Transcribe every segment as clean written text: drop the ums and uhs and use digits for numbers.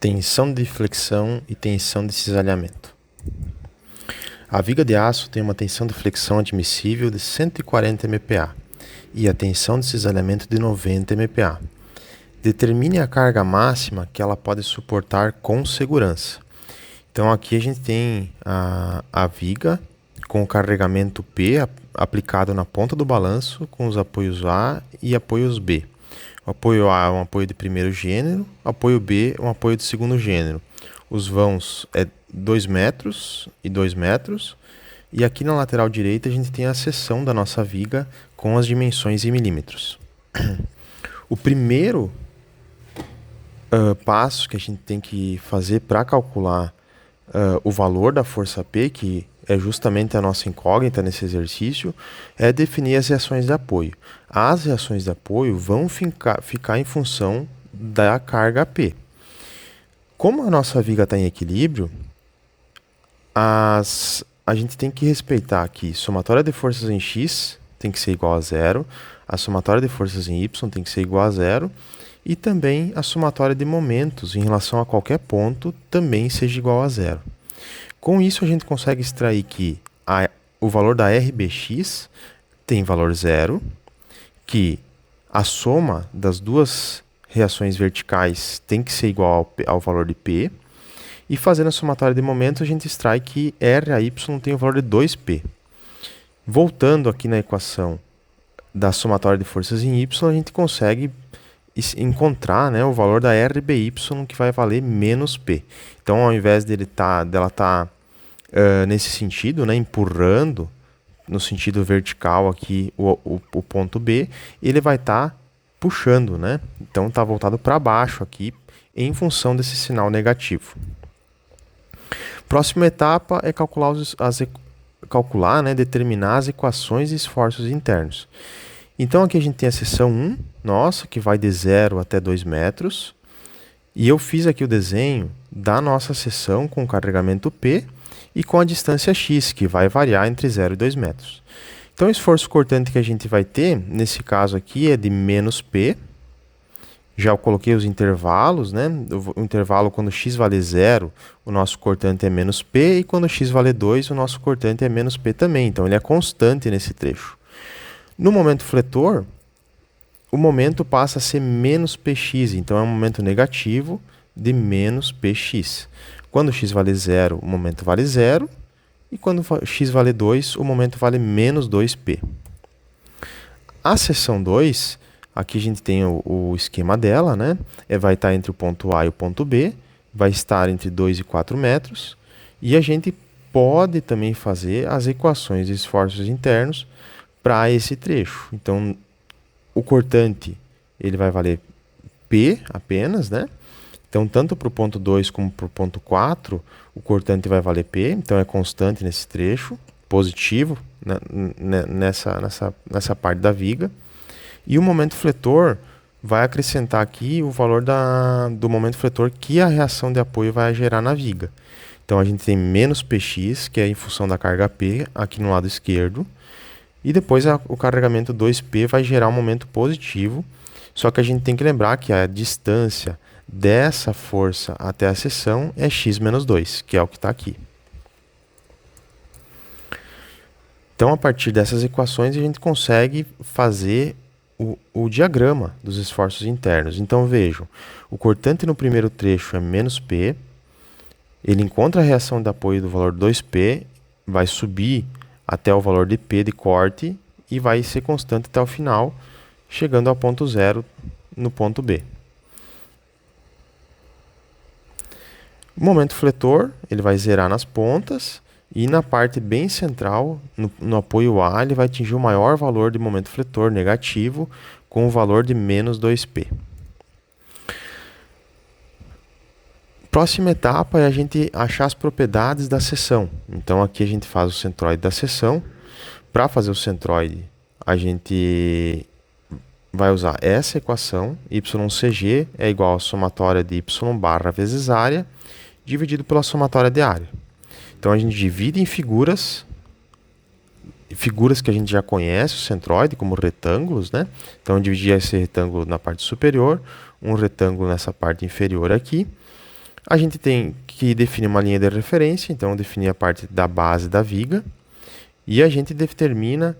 Tensão de flexão e tensão de cisalhamento. A viga de aço tem uma tensão de flexão admissível de 140 MPa e a tensão de cisalhamento de 90 MPa. Determine a carga máxima que ela pode suportar com segurança. Então aqui a gente tem a viga com o carregamento P aplicado na ponta do balanço com os apoios A e apoios B. O apoio A é um apoio de primeiro gênero, o apoio B é um apoio de segundo gênero. Os vãos é 2 metros e 2 metros. E aqui na lateral direita a gente tem a seção da nossa viga com as dimensões em milímetros. O primeiro passo que a gente tem que fazer para calcular o valor da força P, que é justamente a nossa incógnita nesse exercício, é definir as reações de apoio. As reações de apoio vão ficar em função da carga P. Como a nossa viga está em equilíbrio, a gente tem que respeitar que somatória de forças em X tem que ser igual a zero, a somatória de forças em Y tem que ser igual a zero, e também a somatória de momentos em relação a qualquer ponto também seja igual a zero. Com isso, a gente consegue extrair que o valor da RBX tem valor zero, que a soma das duas reações verticais tem que ser igual ao valor de P, e fazendo a somatória de momentos, a gente extrai que RAY tem o valor de 2P. Voltando aqui na equação da somatória de forças em Y, a gente consegue encontrar, né, o valor da RBY, que vai valer menos P. Então, ao invés dela estar nesse sentido, né, empurrando no sentido vertical aqui o ponto B, ele vai estar puxando, né? Então, está voltado para baixo aqui em função desse sinal negativo. Próxima etapa é calcular, né, determinar as equações e esforços internos. Então aqui a gente tem a seção 1, nossa, que vai de 0 até 2 metros. E eu fiz aqui o desenho da nossa seção com o carregamento P e com a distância X, que vai variar entre 0 e 2 metros. Então o esforço cortante que a gente vai ter, nesse caso aqui, é de menos P. Já eu coloquei os intervalos, né? O intervalo quando x vale 0, o nosso cortante é menos P, e quando x vale 2, o nosso cortante é menos P também. Então ele é constante nesse trecho. No momento fletor, o momento passa a ser menos Px, então é um momento negativo de menos Px. Quando x vale 0, o momento vale 0, e quando x vale 2, o momento vale menos 2P. A seção 2, aqui a gente tem o esquema dela, né? Vai estar entre o ponto A e o ponto B, vai estar entre 2 e 4 metros, e a gente pode também fazer as equações de esforços internos para esse trecho. Então, o cortante ele vai valer P apenas, né? Então, tanto para o ponto 2 como para o ponto 4, o cortante vai valer P, então é constante nesse trecho, positivo, né, nessa parte da viga. E o momento fletor vai acrescentar aqui o valor do momento fletor que a reação de apoio vai gerar na viga. Então, a gente tem menos Px, que é em função da carga P, aqui no lado esquerdo. E depois o carregamento 2P vai gerar um momento positivo, só que a gente tem que lembrar que a distância dessa força até a seção é x menos 2, que é o que está aqui. Então, a partir dessas equações, a gente consegue fazer o diagrama dos esforços internos. Então, vejam, o cortante no primeiro trecho é menos P, ele encontra a reação de apoio do valor 2P, vai subir até o valor de P de corte e vai ser constante até o final, chegando ao ponto 0 no ponto B. O momento fletor, ele vai zerar nas pontas e na parte bem central, no apoio A, ele vai atingir o maior valor de momento fletor negativo com o valor de menos 2P. Próxima etapa é a gente achar as propriedades da seção. Então aqui a gente faz o centroide da seção. Para fazer o centroide, a gente vai usar essa equação, YCG é igual à somatória de Y barra vezes área, dividido pela somatória de área. Então a gente divide em figuras que a gente já conhece, o centroide, como retângulos, né? Então eu dividi esse retângulo na parte superior, um retângulo nessa parte inferior aqui. A gente tem que definir uma linha de referência, então definir a parte da base da viga, e a gente determina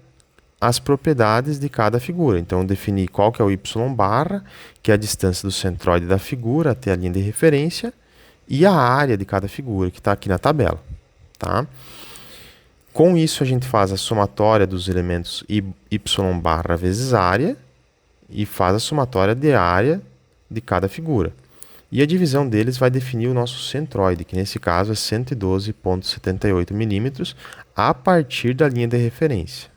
as propriedades de cada figura. Então definir qual que é o y barra, que é a distância do centroide da figura até a linha de referência, e a área de cada figura, que está aqui na tabela. Tá? Com isso, a gente faz a somatória dos elementos y barra vezes área e faz a somatória de área de cada figura. E a divisão deles vai definir o nosso centroide, que nesse caso é 112,78 milímetros, a partir da linha de referência.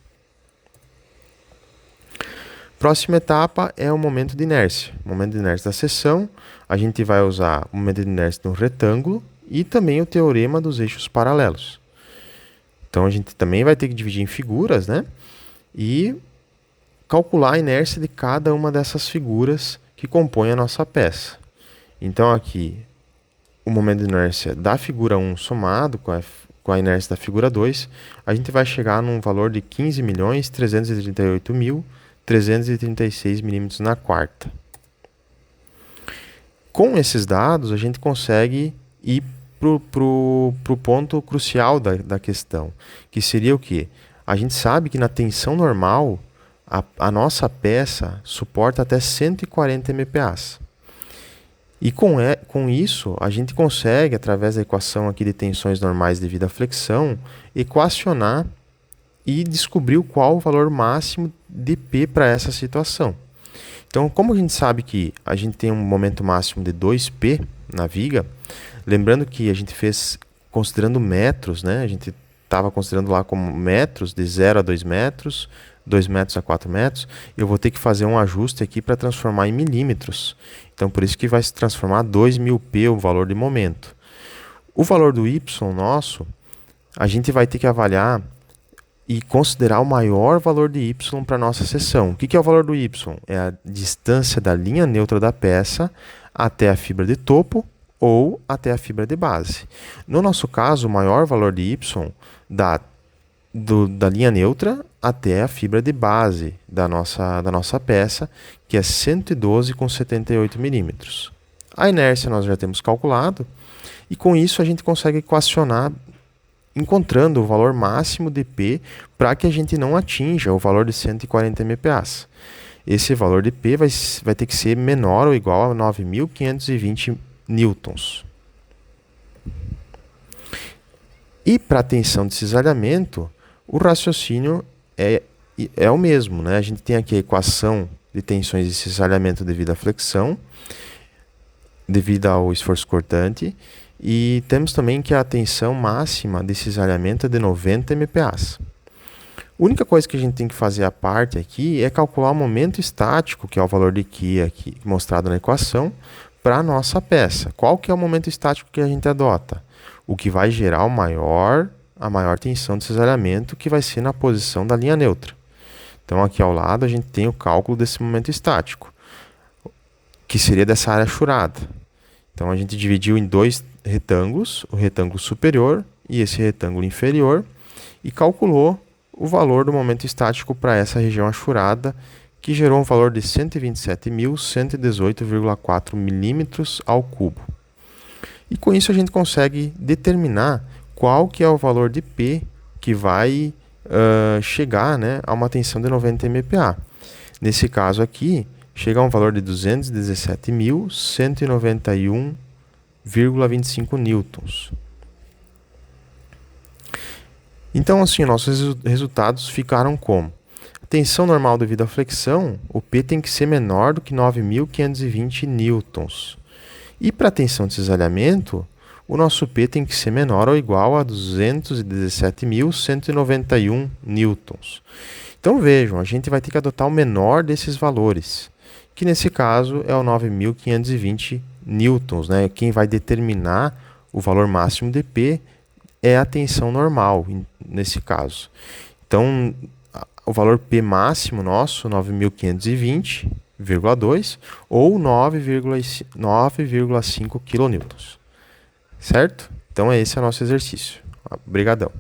Próxima etapa é o momento de inércia. O momento de inércia da seção, a gente vai usar o momento de inércia no retângulo e também o teorema dos eixos paralelos. Então, a gente também vai ter que dividir em figuras, né? E calcular a inércia de cada uma dessas figuras que compõem a nossa peça. Então, aqui, o momento de inércia da figura 1 somado com a inércia da figura 2, a gente vai chegar num valor de 15.338.336 milímetros na quarta. Com esses dados, a gente consegue ir pro ponto crucial da questão, que seria o quê? A gente sabe que na tensão normal, a nossa peça suporta até 140 MPa. E com isso, a gente consegue, através da equação aqui de tensões normais devido à flexão, equacionar e descobrir qual o valor máximo de P para essa situação. Então, como a gente sabe que a gente tem um momento máximo de 2P na viga, lembrando que a gente fez considerando metros, né? A gente estava considerando lá como metros, de 0 a 2 metros, 2 metros a 4 metros. Eu vou ter que fazer um ajuste aqui para transformar em milímetros. Então, por isso que vai se transformar 2.000P o valor de momento. O valor do Y nosso, a gente vai ter que avaliar e considerar o maior valor de Y para a nossa seção. O que é o valor do Y? É a distância da linha neutra da peça até a fibra de topo ou até a fibra de base. No nosso caso, o maior valor de Y da linha neutra até a fibra de base da nossa peça, que é 112,78 milímetros. A inércia nós já temos calculado, e com isso a gente consegue equacionar encontrando o valor máximo de P para que a gente não atinja o valor de 140 MPa. Esse valor de P vai ter que ser menor ou igual a 9.520 newtons. E para a tensão de cisalhamento, o raciocínio é o mesmo, né? A gente tem aqui a equação de tensões de cisalhamento devido à flexão, devido ao esforço cortante, e temos também que a tensão máxima de cisalhamento é de 90 MPa. A única coisa que a gente tem que fazer à parte aqui é calcular o momento estático, que é o valor de Q aqui mostrado na equação, para a nossa peça. Qual que é o momento estático que a gente adota? O que vai gerar a maior tensão de cisalhamento, que vai ser na posição da linha neutra. Então, aqui ao lado, a gente tem o cálculo desse momento estático, que seria dessa área achurada. Então, a gente dividiu em dois retângulos, o retângulo superior e esse retângulo inferior, e calculou o valor do momento estático para essa região achurada, que gerou um valor de 127.118,4 milímetros ao cubo. E com isso a gente consegue determinar qual que é o valor de P que vai chegar, né, a uma tensão de 90 MPa. Nesse caso aqui, chega a um valor de 217.191,25 newtons. Então, assim, nossos resultados ficaram como? Tensão normal devido à flexão, o P tem que ser menor do que 9.520 newtons. E para a tensão de cisalhamento, o nosso P tem que ser menor ou igual a 217.191 newtons. Então vejam, a gente vai ter que adotar o menor desses valores, que nesse caso é o 9.520 newtons, né? Quem vai determinar o valor máximo de P é a tensão normal, nesse caso. Então, o valor P máximo nosso, 9.520,2 ou 9,5 kN. Certo? Então, esse é o nosso exercício. Obrigadão.